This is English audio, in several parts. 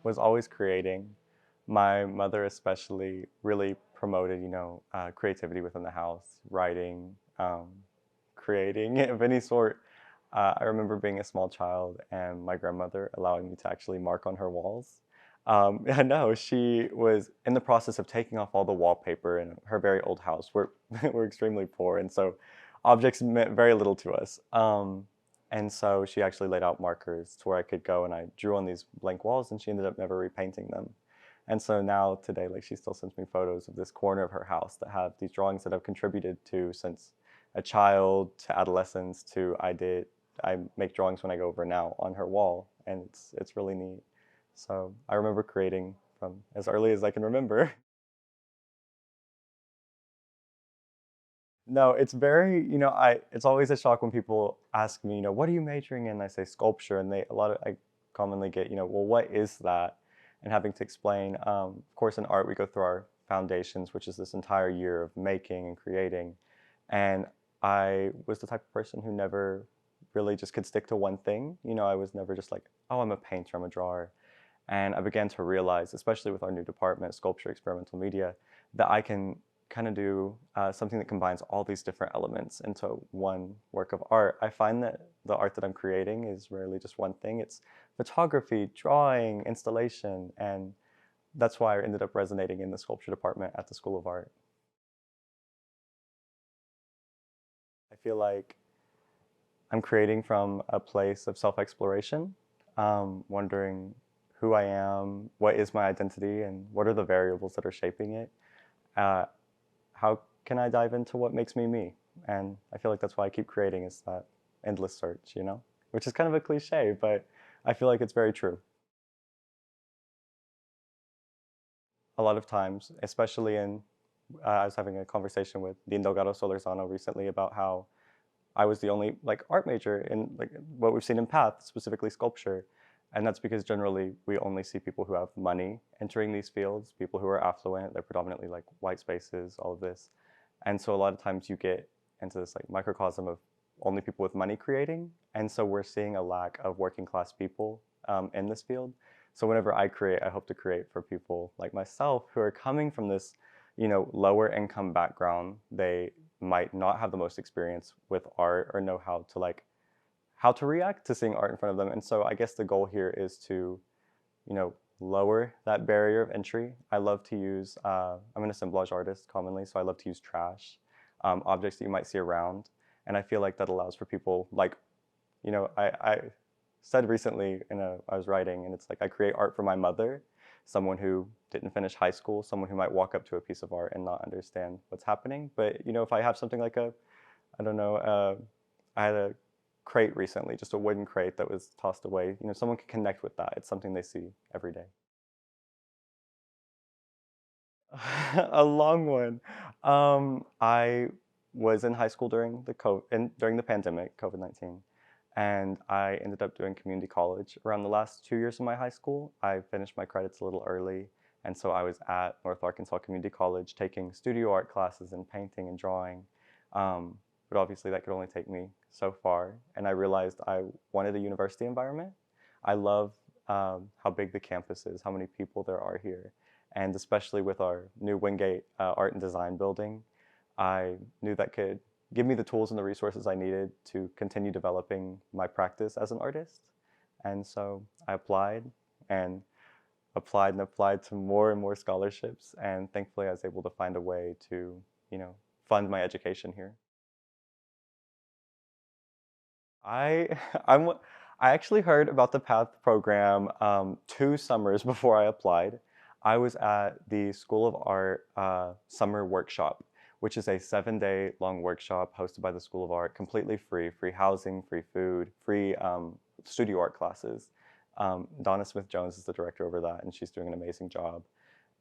was always creating. My mother especially really promoted, creativity within the house, writing, creating of any sort. I remember being a small child and my grandmother allowing me to actually mark on her walls. Yeah, no, she was in the process of taking off all the wallpaper in her very old house. We're extremely poor, and so objects meant very little to us. And so she actually laid out markers to where I could go and I drew on these blank walls, and she ended up never repainting them. And so now today, like she still sends me photos of this corner of her house that have these drawings that I've contributed to since a child to adolescence to I make drawings when I go over now on her wall, and it's really neat. So I remember creating from as early as I can remember. No, it's very, it's always a shock when people ask me, what are you majoring in? I say sculpture, and I commonly get, well, what is that? And having to explain. Of course, in art, we go through our foundations, which is this entire year of making and creating. And I was the type of person who never really just could stick to one thing. I was never just like, oh, I'm a painter, I'm a drawer. And I began to realize, especially with our new department, sculpture, experimental media, that I can kind of do something that combines all these different elements into one work of art. I find that the art that I'm creating is rarely just one thing. It's photography, drawing, installation, and that's why I ended up resonating in the sculpture department at the School of Art. I feel like I'm creating from a place of self-exploration, wondering who I am, what is my identity, and what are the variables that are shaping it. Uh, how can I dive into what makes me me? And I feel like that's why I keep creating is that endless search, which is kind of a cliche, but I feel like it's very true. A lot of times, especially I was having a conversation with Dean Delgado Solorzano recently about how I was the only like art major in like what we've seen in Path, specifically sculpture. And that's because generally we only see people who have money entering these fields, people who are affluent, they're predominantly like white spaces, all of this. And so a lot of times you get into this like microcosm of only people with money creating. And so we're seeing a lack of working class people in this field. So whenever I create, I hope to create for people like myself who are coming from this, lower income background. They might not have the most experience with art or know how to react to seeing art in front of them. And so I guess the goal here is to, lower that barrier of entry. I love to use, I'm an assemblage artist commonly, so I love to use trash, objects that you might see around. And I feel like that allows for people like, I said recently I was writing and it's like I create art for my mother, someone who didn't finish high school, someone who might walk up to a piece of art and not understand what's happening. But, if I have something like I don't know, I had a crate recently, just a wooden crate that was tossed away. Someone can connect with that. It's something they see every day. A long one. I was in high school during the pandemic, COVID-19, and I ended up doing community college. Around the last 2 years of my high school, I finished my credits a little early, and so I was at North Arkansas Community College taking studio art classes in painting and drawing. But obviously that could only take me so far, and I realized I wanted a university environment. I love how big the campus is, how many people there are here. And especially with our new Wingate Art and Design building, I knew that could give me the tools and the resources I needed to continue developing my practice as an artist. And so I applied to more and more scholarships. And thankfully I was able to find a way to, fund my education here. I I'm I actually heard about the PATH program 2 summers before I applied. I was at the School of Art summer workshop, which is a 7-day long workshop hosted by the School of Art, completely free housing, free food, free studio art classes. Donna Smith-Jones is the director over that, and she's doing an amazing job.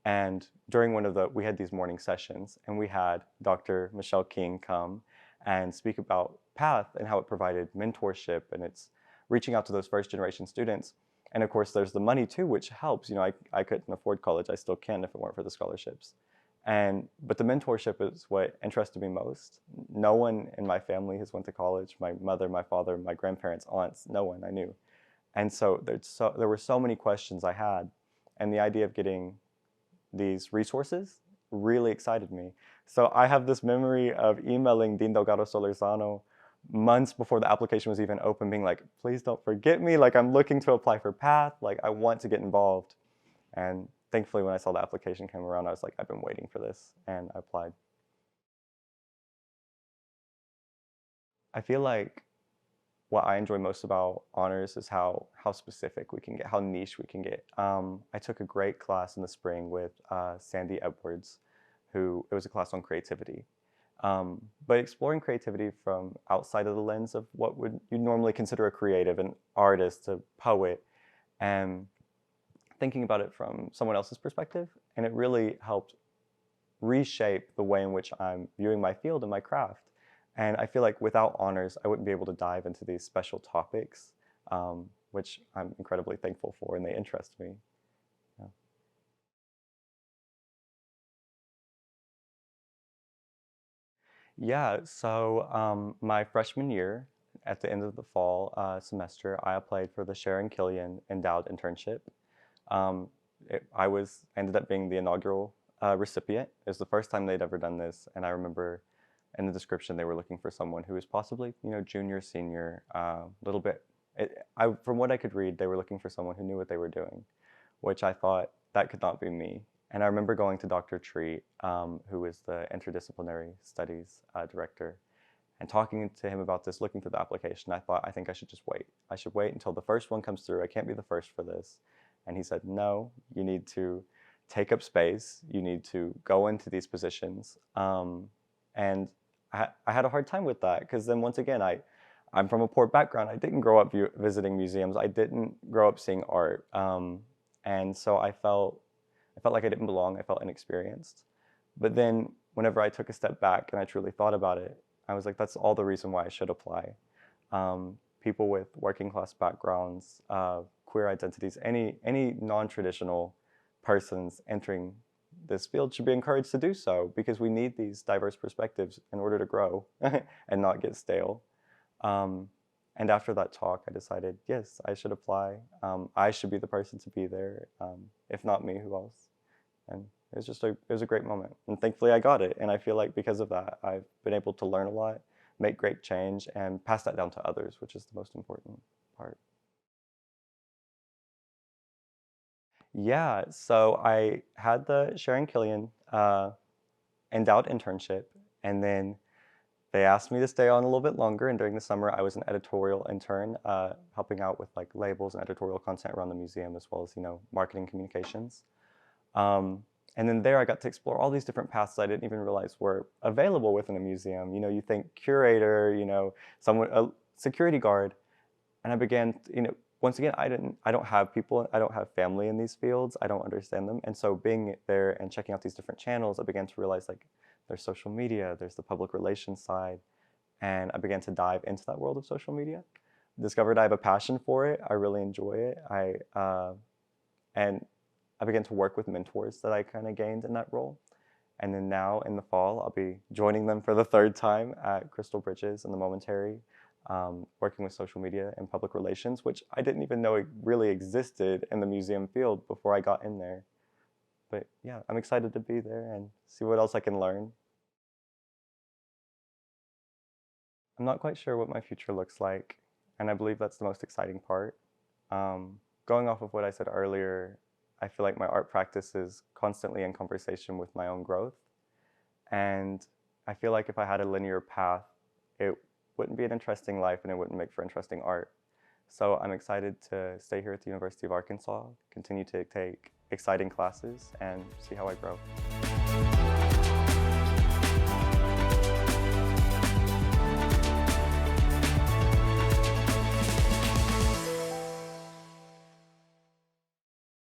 And during we had these morning sessions, and we had Dr. Michelle King come and speak about Path and how it provided mentorship and it's reaching out to those first generation students. And of course, there's the money too, which helps. I couldn't afford college. I still can if it weren't for the scholarships. But the mentorship is what interested me most. No one in my family has went to college. My mother, my father, my grandparents, aunts, no one I knew. And so there were so many questions I had. and the idea of getting these resources really excited me. So I have this memory of emailing Dean Delgado Solorzano months before the application was even open, being like, please don't forget me, like I'm looking to apply for PATH, like I want to get involved. And thankfully when I saw the application come around, I was like, I've been waiting for this, and I applied. I feel like what I enjoy most about honors is how specific we can get, how niche we can get. I took a great class in the spring with Sandy Edwards, it was a class on creativity. But exploring creativity from outside of the lens of what would you normally consider a creative, an artist, a poet, and thinking about it from someone else's perspective. And it really helped reshape the way in which I'm viewing my field and my craft. And I feel like without honors, I wouldn't be able to dive into these special topics, which I'm incredibly thankful for, and they interest me. Yeah. Yeah, so my freshman year, at the end of the fall semester, I applied for the Sharon Killian Endowed Internship. Um, ended up being the inaugural recipient. It was the first time they'd ever done this, and I remember in the description they were looking for someone who was possibly, junior, senior, a little bit. From what I could read, they were looking for someone who knew what they were doing, which I thought that could not be me. And I remember going to Dr. Treat, who was the interdisciplinary studies director, and talking to him about this, looking through the application. I thought, I think I should just wait. I should wait until the first one comes through. I can't be the first for this. And he said, no, you need to take up space. You need to go into these positions. And I had a hard time with that, because then once again, I'm from a poor background. I didn't grow up visiting museums. I didn't grow up seeing art. And so I felt like I didn't belong. I felt inexperienced. But then whenever I took a step back and I truly thought about it, I was like, that's all the reason why I should apply. People with working class backgrounds, queer identities, any non-traditional persons entering this field should be encouraged to do so, because we need these diverse perspectives in order to grow and not get stale. And after that talk, I decided, yes, I should apply. I should be the person to be there. If not me, who else? And it was a great moment. And thankfully I got it. And I feel like because of that, I've been able to learn a lot, make great change, and pass that down to others, which is the most important part. Yeah, so I had the Sharon Killian endowed internship, and then they asked me to stay on a little bit longer, and during the summer I was an editorial intern, helping out with like labels and editorial content around the museum, as well as, marketing communications. And then there I got to explore all these different paths I didn't even realize were available within a museum. You think curator, someone, a security guard, and I began, once again, I don't have people, I don't have family in these fields, I don't understand them. And so being there and checking out these different channels, I began to realize like there's social media, there's the public relations side, and I began to dive into that world of social media. Discovered I have a passion for it, I really enjoy it. And I began to work with mentors that I kind of gained in that role. And then now in the fall, I'll be joining them for the third time at Crystal Bridges in the Momentary, working with social media and public relations, which I didn't even know it really existed in the museum field before I got in there. But yeah, I'm excited to be there and see what else I can learn. I'm not quite sure what my future looks like, and I believe that's the most exciting part. Going off of what I said earlier, I feel like my art practice is constantly in conversation with my own growth. And I feel like if I had a linear path, it wouldn't be an interesting life and it wouldn't make for interesting art. So I'm excited to stay here at the University of Arkansas, continue to take exciting classes, and see how I grow.